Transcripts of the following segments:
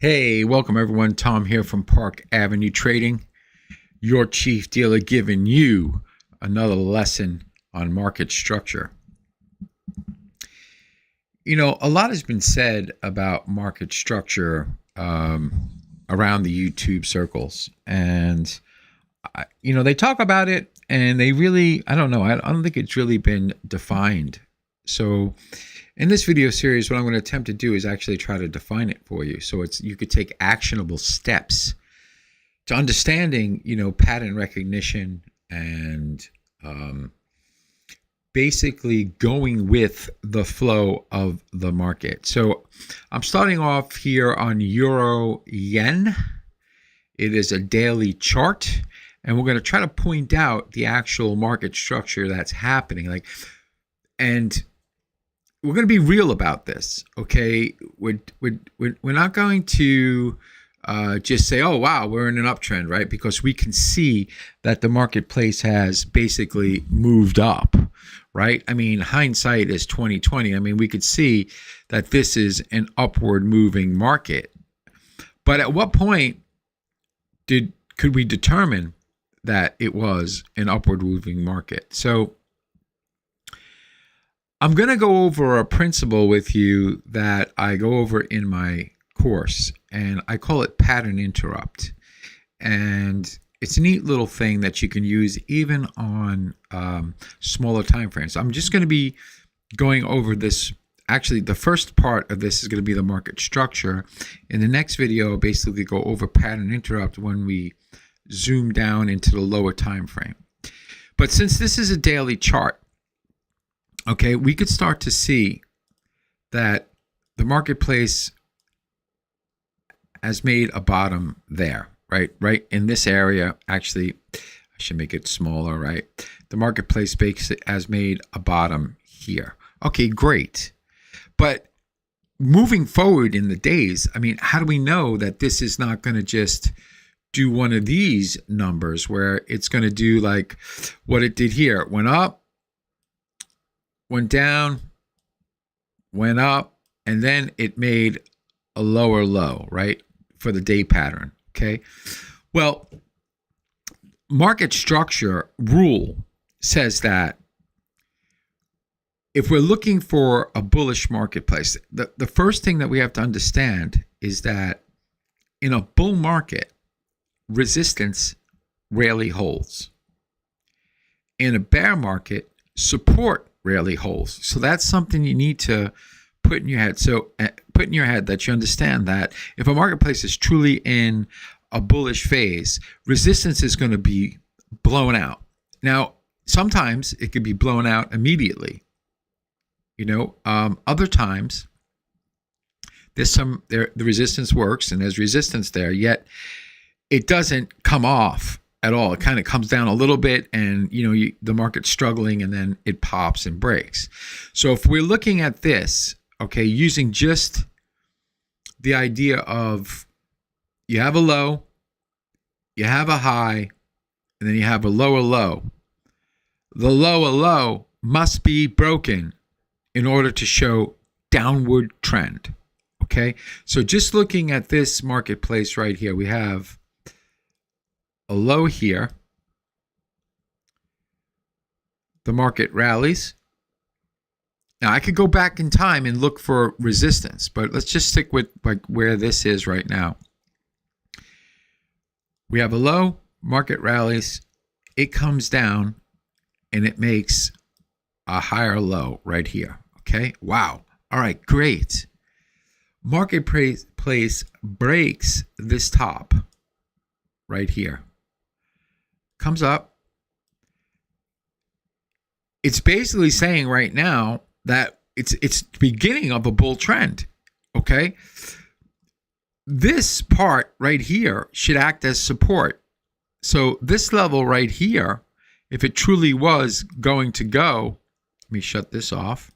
Hey, welcome everyone. Tom here from Park Avenue Trading, your chief dealer, giving you another lesson on market structure. You know, a lot has been said about market structure around the YouTube circles, and they talk about it, and they really, I don't think it's really been defined. So in this video series, what I'm going to attempt to do is actually try to define it for you, so you could take actionable steps to understanding, pattern recognition and basically going with the flow of the market. So I'm starting off here on Euro Yen. It is a daily chart, and we're going to try to point out the actual market structure that's happening. And we're going to be real about this, okay? We're not going to just say, oh, wow, we're in an uptrend, right? Because we can see that the marketplace has basically moved up, right? I mean, hindsight is 2020. I mean, we could see that this is an upward moving market. But at what point could we determine that it was an upward moving market? So I'm going to go over a principle with you that I go over in my course, and I call it pattern interrupt. And it's a neat little thing that you can use even on smaller time frames. I'm just going to be going over this. Actually, the first part of this is going to be the market structure. In the next video, I'll basically go over pattern interrupt when we zoom down into the lower time frame. But since this is a daily chart, okay, we could start to see that the marketplace has made a bottom there, right in this area. Actually, I should make it smaller, right? The marketplace has made a bottom here. Okay, great. But moving forward in the days, I mean, how do we know that this is not going to just do one of these numbers where it's going to do like what it did here? It went up, went down, went up, and then it made a lower low, right, for the day pattern, okay? Well, market structure rule says that if we're looking for a bullish marketplace, the first thing that we have to understand is that in a bull market, resistance rarely holds. In a bear market, support rarely holds. So that's something you need to put in your head. So put in your head that you understand that if a marketplace is truly in a bullish phase, resistance is going to be blown out. Now, sometimes it could be blown out immediately. Other times the resistance works and there's resistance there, yet it doesn't come off at all. It kind of comes down a little bit, and the market's struggling, and then it pops and breaks. So if we're looking at this, okay, using just the idea of you have a low, you have a high, and then you have a lower low. The lower low must be broken in order to show downward trend. Okay, so just looking at this marketplace right here, we have a low here. The market rallies. Now I could go back in time and look for resistance, but let's just stick with where this is right now. We have a low, market rallies, it comes down, and it makes a higher low right here. Okay, wow. All right, great. Marketplace breaks this top right here. Comes up. It's basically saying right now that it's the beginning of a bull trend. Okay, this part right here should act as support. So this level right here, if it truly was going to go, let me shut this off.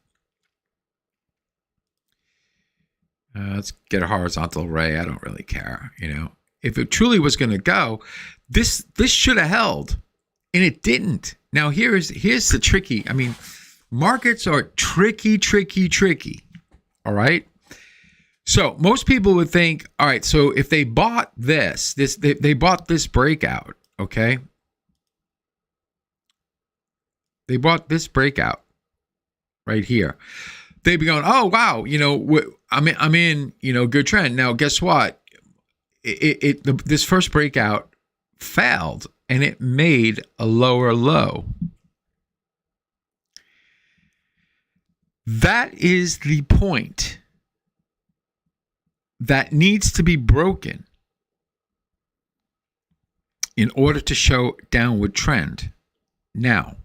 Let's get a horizontal array. I don't really care. If it truly was going to go, this should have held, and it didn't. Now here's the tricky. I mean, markets are tricky. All right. So most people would think, all right, so if they bought they bought this breakout, okay? They bought this breakout right here. They'd be going, oh, wow, I'm in, good trend. Now, guess what? This first breakout failed and it made a lower low. That is the point that needs to be broken in order to show downward trend. Now,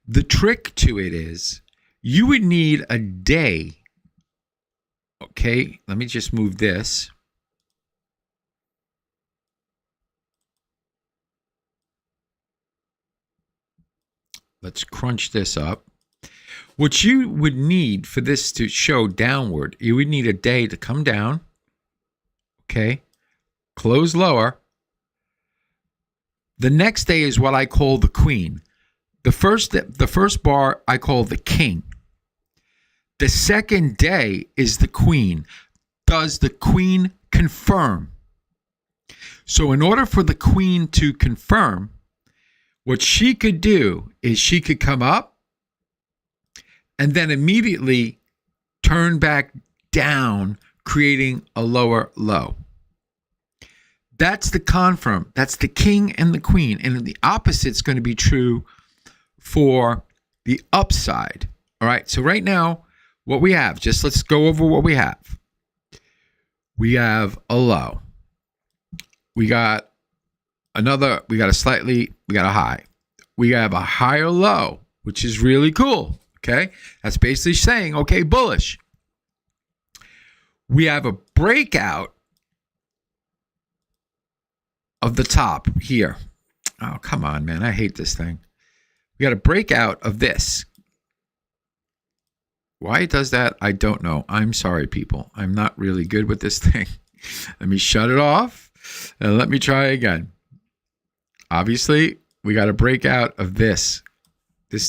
the trick to it is you would need a day. Okay, let me just move this. Let's crunch this up. What you would need for this to show downward, you would need a day to come down, okay, close lower. The next day is what I call the queen. The first bar I call the king. The second day is the queen. Does the queen confirm? So in order for the queen to confirm, what she could do is she could come up and then immediately turn back down, creating a lower low. That's the confirm. That's the king and the queen. And the opposite is going to be true for the upside. All right. So right now, what we have, just let's go over what we have. We have a low. We got a high. We have a higher low, which is really cool. Okay, that's basically saying, okay, bullish. We have a breakout of the top here. Oh, come on, man. I hate this thing. We got a breakout of this. Why it does that, I don't know. I'm sorry, people. I'm not really good with this thing. Let me shut it off and let me try again. Obviously, we got a breakout of this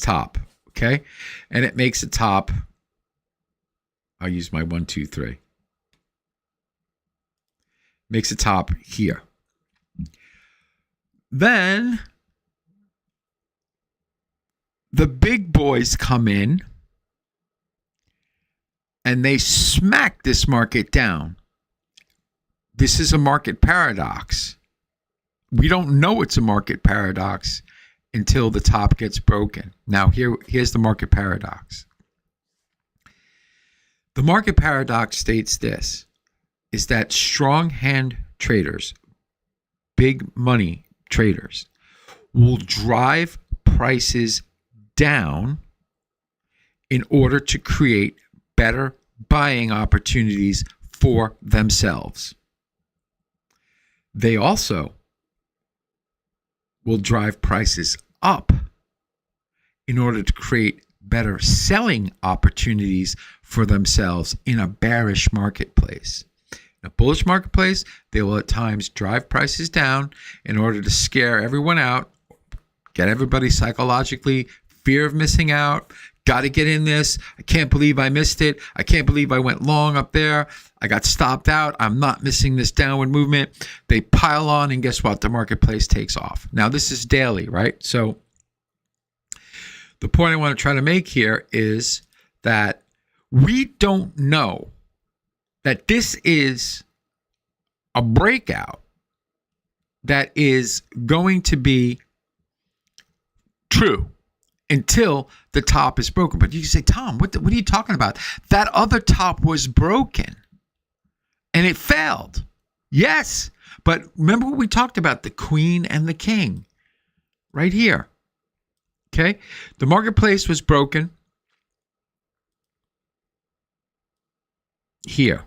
top. Okay, and it makes a top. I'll use my 1, 2, 3. Makes a top here. Then the big boys come in and they smack this market down. This is a market paradox. We don't know it's a market paradox until the top gets broken. Now, here's the market paradox. The market paradox states this, is that strong hand traders, big money traders, will drive prices down in order to create better buying opportunities for themselves. They also will drive prices up in order to create better selling opportunities for themselves in a bearish marketplace. In a bullish marketplace, they will at times drive prices down in order to scare everyone out, get everybody psychologically fear of missing out. Got to get in this. I can't believe I missed it. I can't believe I went long up there. I got stopped out. I'm not missing this downward movement. They pile on, and guess what? The marketplace takes off. Now, this is daily, right? So the point I want to try to make here is that we don't know that this is a breakout that is going to be true until the top is broken. But you can say, Tom, what are you talking about? That other top was broken and it failed. Yes, but remember what we talked about, the queen and the king right here. Okay, the marketplace was broken here.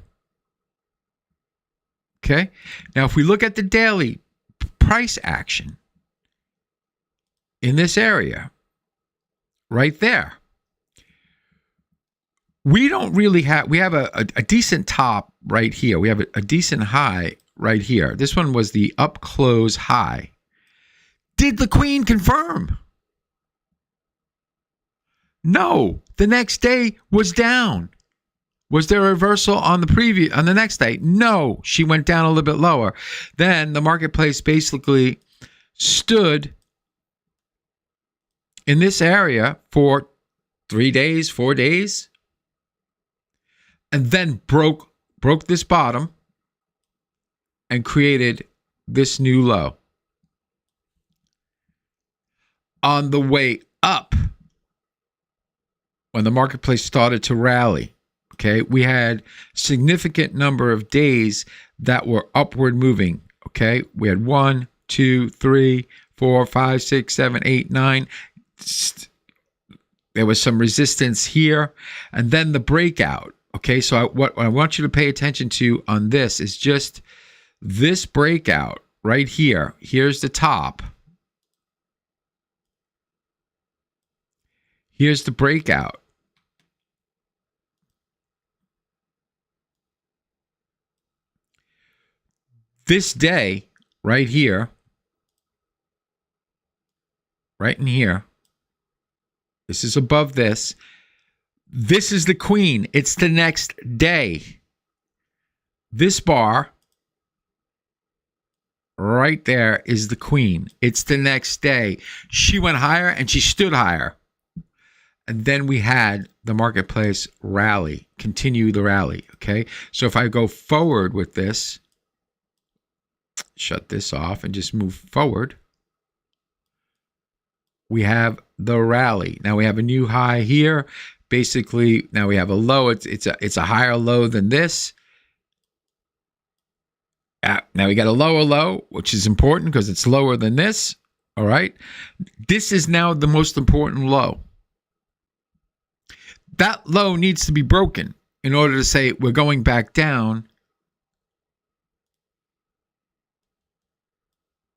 Okay, now if we look at the daily price action in this area, right there, we don't really have, we have a decent top right here. We have a decent high right here. This one was the up close high. Did the queen confirm? No, the next day was down. Was there a reversal on the next day? No, she went down a little bit lower. Then the marketplace basically stood in this area for 3 days, 4 days, and then broke this bottom and created this new low. On the way up, when the marketplace started to rally, okay, we had significant number of days that were upward moving. Okay, we had 1, 2, 3, 4, 5, 6, 7, 8, 9. There was some resistance here, and then the breakout. Okay, so what I want you to pay attention to on this is just this breakout right here. Here's the top. Here's the breakout. This day, right here, right in here, this is above this. This is the queen. It's the next day. This bar right there is the queen. It's the next day. She went higher and she stood higher. And then we had the marketplace rally, continue the rally, okay? So if I go forward with this, shut this off and just move forward, we have the rally. Now we have a new high here. Basically, now we have a low. It's a higher low than this. Now we got a lower low, which is important because it's lower than this. All right. This is now the most important low. That low needs to be broken in order to say we're going back down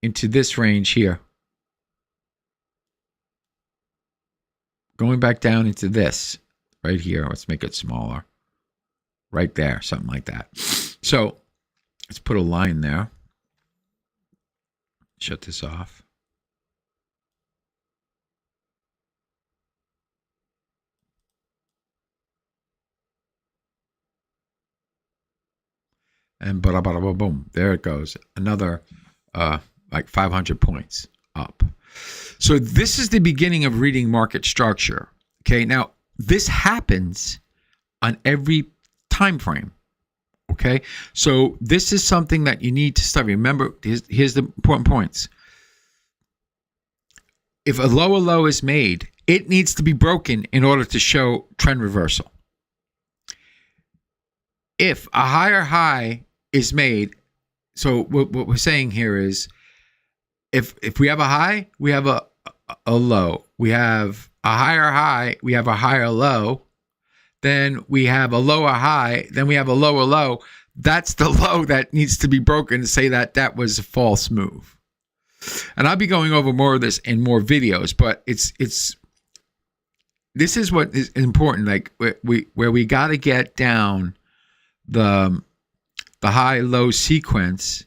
into this range here. Going back down into this right here. Let's make it smaller. Right there, something like that. So let's put a line there. Shut this off. And boom, there it goes. Another like 500 points up. So this is the beginning of reading market structure. Okay, now this happens on every time frame. Okay, so this is something that you need to study. Remember, here's the important points. If a lower low is made, it needs to be broken in order to show trend reversal. If a higher high is made, so what we're saying here is, if we have a high, we have a low. We have a higher high, we have a higher low. Then we have a lower high, then we have a lower low. That's the low that needs to be broken to say that that was a false move. And I'll be going over more of this in more videos, but this is what is important. Like where we got to get down the high-low sequence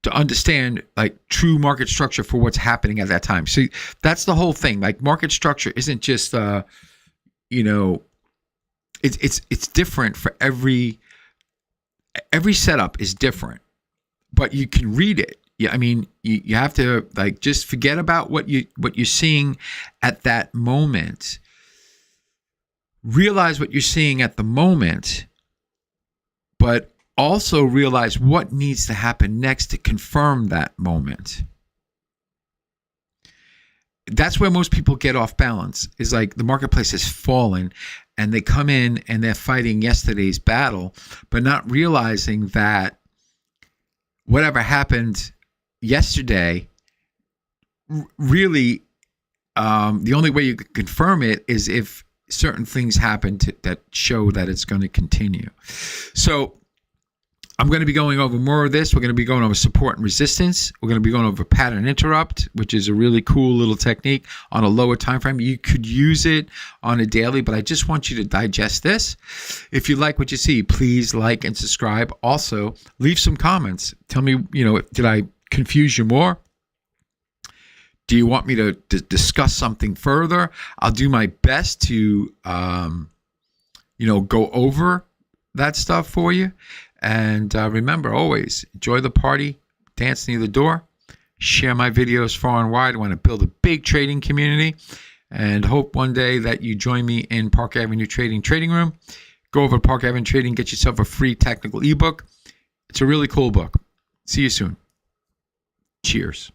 to understand like true market structure for what's happening at that time. See, that's the whole thing. Like market structure isn't just it's different for every setup is different, but you can read it. Yeah, I mean, you have to like just forget about what you're seeing at that moment. Realize what you're seeing at the moment, but also realize what needs to happen next to confirm that moment. That's where most people get off balance, is like the marketplace has fallen and they come in and they're fighting yesterday's battle, but not realizing that whatever happened yesterday, really, the only way you can confirm it is if certain things happen that show that it's going to continue. So I'm going to be going over more of this. We're going to be going over support and resistance. We're going to be going over pattern interrupt, which is a really cool little technique on a lower time frame. You could use it on a daily, but I just want you to digest this. If you like what you see, please like and subscribe. Also, leave some comments. Tell me, did I confuse you more? Do you want me to discuss something further? I'll do my best to, go over that stuff for you. And remember, always enjoy the party, dance near the door, share my videos far and wide. I want to build a big trading community, and hope one day that you join me in Park Avenue Trading Room. Go over to Park Avenue Trading, get yourself a free technical ebook. It's a really cool book. See you soon. Cheers.